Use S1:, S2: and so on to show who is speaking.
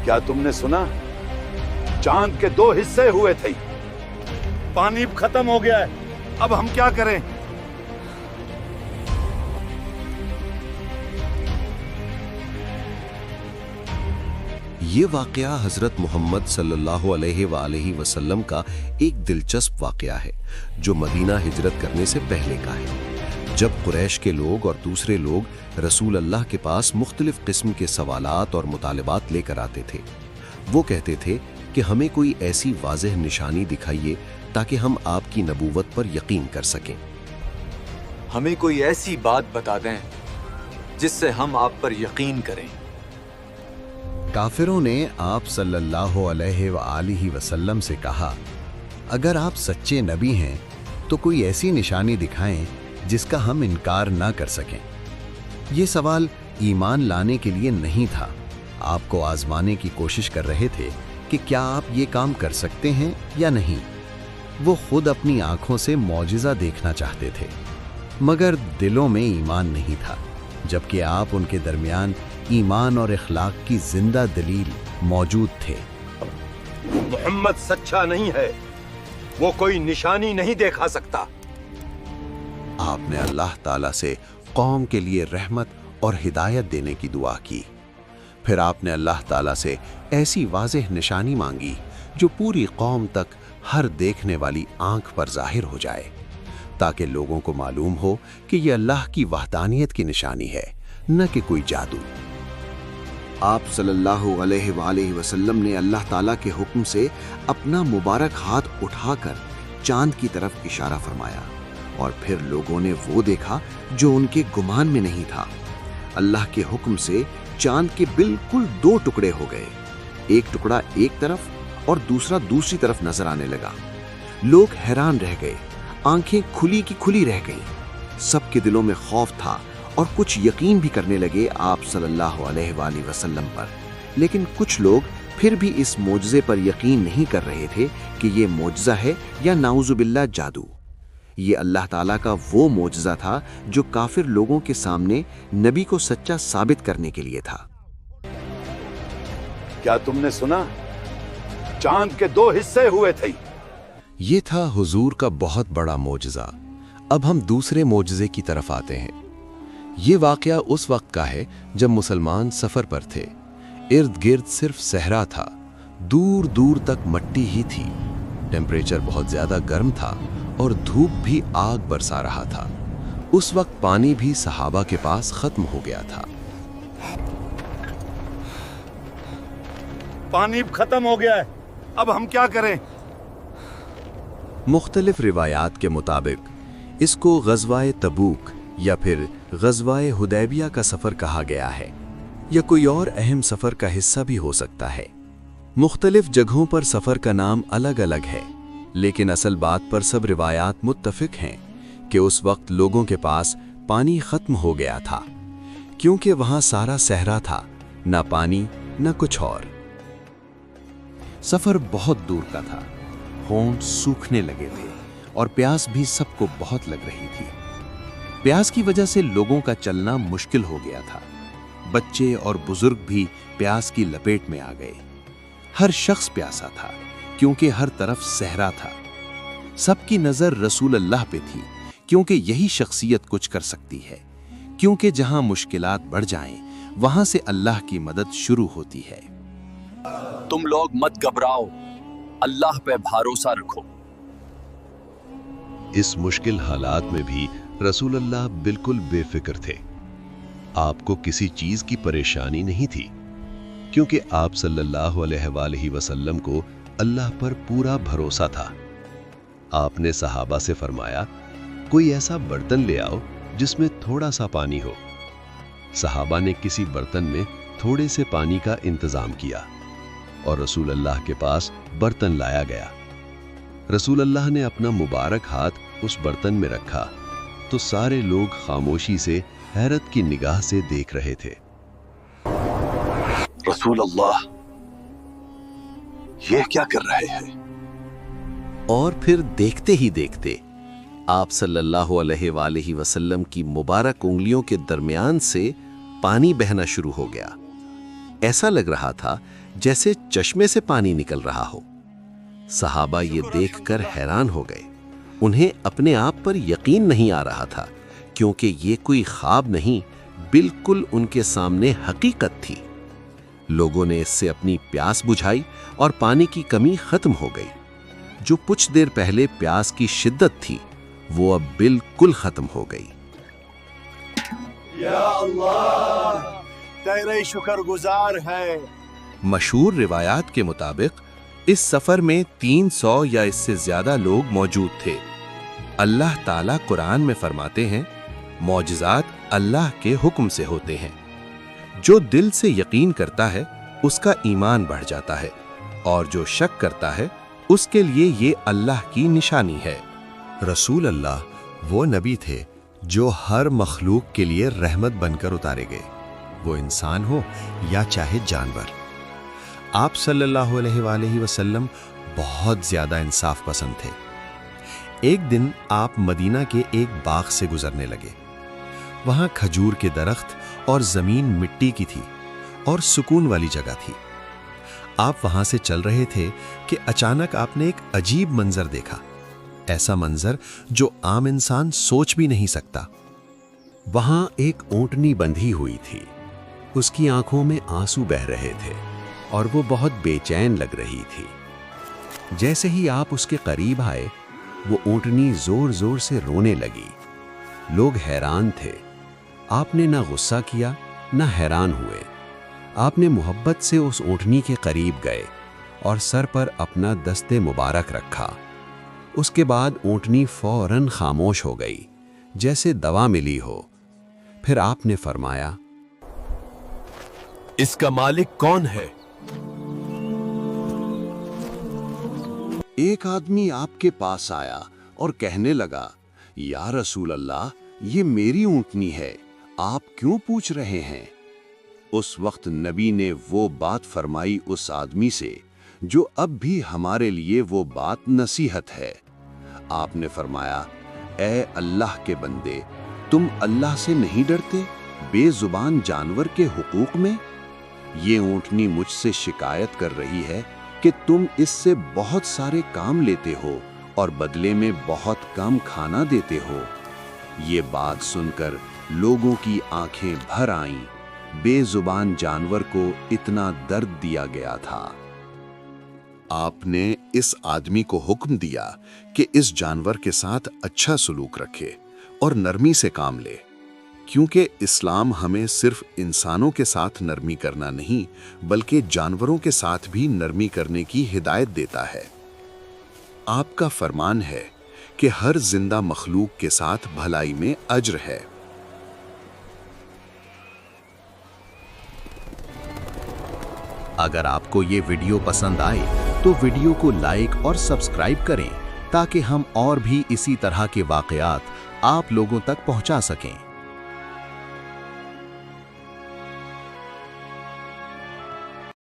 S1: क्या तुमने सुना? चांद के 2 हिस्से हुए थे। पानी खत्म हो गया है, अब हम क्या करें?
S2: ये वाक़या हज़रत मोहम्मद सल्लल्लाहु अलैहि वसल्लम का एक दिलचस्प वाक़या है जो मदीना हिजरत करने से पहले का है। जब कुरैश के लोग और दूसरे लोग रसूल अल्लाह के पास मुख्तलिफ किस्म के सवालात और मुतालबात लेकर आते थे, वो कहते थे कि हमें कोई ऐसी वाज़ेह निशानी दिखाइए ताकि हम आपकी नबूवत पर यकीन कर सकें।
S3: हमें कोई ऐसी बात बता दें जिससे हम आप पर यकीन करें।
S4: काफिरों ने आप सल्लल्लाहु अलैहि वसल्लम से कहा, अगर आप सच्चे नबी हैं तो कोई ऐसी निशानी दिखाएं जिसका हम इनकार ना कर सकें। ये सवाल ईमान लाने के लिए नहीं था, आपको आजमाने की कोशिश कर रहे थे कि क्या आप ये काम कर सकते हैं या नहीं। वो खुद अपनी आंखों से मौजिज़ा देखना चाहते थे, मगर दिलों में ईमान नहीं था, जबकि आप उनके दरमियान ईमान और इखलाक की जिंदा दलील मौजूद थे।
S1: मोहम्मद सच्चा नहीं है, वो कोई निशानी नहीं दिखा सकता।
S2: आपने अल्लाह ताला से कौम के लिए रहमत और हिदायत देने की दुआ की। फिर आपने अल्लाह ताला से ऐसी वाज़ेह निशानी मांगी जो पूरी कौम तक हर देखने वाली आंख पर जाहिर हो जाए, ताकि लोगों को मालूम हो कि ये अल्लाह की वहदानियत की निशानी है, न कि कोई जादू। आप सल्लल्लाहु अलैहि वसल्लम ने अल्लाह ताला के हुक्म से अपना मुबारक हाथ उठाकर चांद की तरफ इशारा फरमाया और फिर लोगों ने वो देखा जो उनके गुमान में नहीं था। अल्लाह के हुक्म से चांद के बिल्कुल 2 टुकड़े हो गए, एक टुकड़ा एक तरफ और दूसरा दूसरी तरफ नजर आने लगा। लोग हैरान रह गए, आंखें खुली की खुली रह गईं। सबके दिलों में खौफ था और कुछ यकीन भी करने लगे आप सल्लल्लाहु अलैहि वसल्लम पर, लेकिन कुछ लोग फिर भी इस मोजज़े पर यकीन नहीं कर रहे थे कि ये मोजज़ा है या नाउज़ुबिल्लाह जादू। ये अल्लाह ताला का वो मोजज़ा था जो काफिर लोगों के सामने नबी को सच्चा साबित करने के लिए था।
S1: क्या तुमने सुना? चांद के 2 हिस्से हुए थे।
S4: ये था हुजूर का बहुत बड़ा मोजज़ा। अब हम दूसरे मोजज़े की तरफ आते हैं। ये वाक़या उस वक्त का है जब मुसलमान सफ़र पर थे। इर्द गिर्द सिर्फ सहरा था, दूर दूर तक मट्टी ही थी। टेम्परेचर बहुत ज़्यादा गर्म था और धूप भी आग बरसा रहा था। उस वक्त पानी भी सहाबा के पास ख़त्म हो गया था।
S1: पानी खत्म हो गया है, अब हम क्या करें?
S4: मुख्तलिफ रिवायात के मुताबिक इसको ग़ज़वाए तबूक या फिर ग़ज़वाए हुदैबिया का सफ़र कहा गया है, या कोई और अहम सफ़र का हिस्सा भी हो सकता है। मुख्तलिफ जगहों पर सफ़र का नाम अलग अलग है, लेकिन असल बात पर सब रिवायात मुत्तफ़िक हैं कि उस वक्त लोगों के पास पानी ख़त्म हो गया था, क्योंकि वहाँ सारा सहरा था, ना पानी न कुछ और।
S2: सफ़र बहुत दूर का था, होंठ सूखने लगे थे और प्यास भी सबको बहुत लग रही थी। प्यास की वजह से लोगों का चलना मुश्किल हो गया था। बच्चे और बुजुर्ग भी प्यास की लपेट में आ गए। हर शख्स प्यासा था क्योंकि हर तरफ सहरा था। सबकी नजर रसूल अल्लाह पे थी क्योंकि यही शख्सियत कुछ कर सकती है, क्योंकि जहां मुश्किलात बढ़ जाएं वहां से अल्लाह की मदद शुरू होती है।
S3: तुम लोग मत घबराओ, अल्लाह पे भरोसा रखो।
S2: इस मुश्किल हालात में भी रसूल अल्लाह बिल्कुल बेफिक्र थे। आपको किसी चीज की परेशानी नहीं थी, क्योंकि आप सल्लल्लाहु अलैहि वसल्लम को अल्लाह पर पूरा भरोसा था। आपने सहाबा से फरमाया, कोई ऐसा बर्तन ले आओ जिसमें थोड़ा सा पानी हो। सहाबा ने किसी बर्तन में थोड़े से पानी का इंतजाम किया और रसूल अल्लाह के पास बर्तन लाया गया। रसूल अल्लाह ने अपना मुबारक हाथ उस बर्तन में रखा तो सारे लोग खामोशी से हैरत की निगाह से देख रहे थे।
S1: रसूल अल्लाह, ये क्या कर रहे हैं?
S2: और फिर देखते ही देखते आप सल्लल्लाहु अलैहि वसल्लम की मुबारक उंगलियों के दरमियान से पानी बहना शुरू हो गया। ऐसा लग रहा था जैसे चश्मे से पानी निकल रहा हो। सहाबा ये देखकर हैरान हो गए। उन्हें अपने आप पर यकीन नहीं आ रहा था, क्योंकि ये कोई ख्वाब नहीं, बिल्कुल उनके सामने हकीकत थी। लोगों ने इससे अपनी प्यास बुझाई और पानी की कमी खत्म हो गई। जो कुछ देर पहले प्यास की शिद्दत थी, वो अब बिल्कुल खत्म हो गई।
S1: या अल्लाह, तेरे शुक्रगुजार है।
S2: मशहूर रिवायात के मुताबिक इस सफर में 300 या इससे ज्यादा लोग मौजूद थे। अल्लाह ताला कुरान में फरमाते हैं, मौजिज़ात अल्लाह के हुक्म से होते हैं। जो दिल से यकीन करता है उसका ईमान बढ़ जाता है, और जो शक करता है उसके लिए ये अल्लाह की निशानी है।
S4: रसूल अल्लाह वो नबी थे जो हर मखलूक के लिए रहमत बनकर उतारे गए, वो इंसान हो या चाहे जानवर। आप सल्लल्लाहु अलैहि वसल्लम बहुत ज्यादा इंसाफ पसंद थे। एक दिन आप मदीना के एक बाग से गुजरने लगे। वहां खजूर के दरख्त और जमीन मिट्टी की थी और सुकून वाली जगह थी। आप वहां से चल रहे थे कि अचानक आपने एक अजीब मंजर देखा, ऐसा मंजर जो आम इंसान सोच भी नहीं सकता।
S2: वहां एक ऊंटनी बंधी हुई थी। उसकी आंखों में आंसू बह रहे थे और वो बहुत बेचैन लग रही थी। जैसे ही आप उसके करीब आए, वो ऊंटनी जोर जोर से रोने लगी। लोग हैरान थे। आपने ना गुस्सा किया ना हैरान हुए। आपने मोहब्बत से उस ऊंटनी के करीब गए और सर पर अपना दस्ते मुबारक रखा। उसके बाद ऊंटनी फौरन खामोश हो गई, जैसे दवा मिली हो। फिर आपने फरमाया,
S5: इसका मालिक कौन है?
S2: एक आदमी आपके पास आया और कहने लगा, या रसूल अल्लाह, ये मेरी ऊंटनी है, आप क्यों पूछ रहे हैं? उस वक्त नबी ने वो बात फरमाई उस आदमी से जो अब भी हमारे लिए वो बात नसीहत है। आपने फरमाया, ए अल्लाह के बंदे, तुम अल्लाह से नहीं डरते बेजुबान जानवर के हुकूक में? ये ऊंटनी मुझसे शिकायत कर रही है कि तुम इससे बहुत सारे काम लेते हो और बदले में बहुत कम खाना देते हो। ये बात सुनकर लोगों की आंखें भर आईं। बेजुबान जानवर को इतना दर्द दिया गया था। आपने इस आदमी को हुक्म दिया कि इस जानवर के साथ अच्छा सलूक रखे और नरमी से काम ले, क्योंकि इस्लाम हमें सिर्फ इंसानों के साथ नरमी करना नहीं, बल्कि जानवरों के साथ भी नरमी करने की हिदायत देता है। आपका फरमान है कि हर जिंदा मखलूक के साथ भलाई में अज्र है।
S4: अगर आपको ये वीडियो पसंद आए तो वीडियो को लाइक और सब्सक्राइब करें, ताकि हम और भी इसी तरह के वाकयात आप लोगों तक पहुंचा सकें।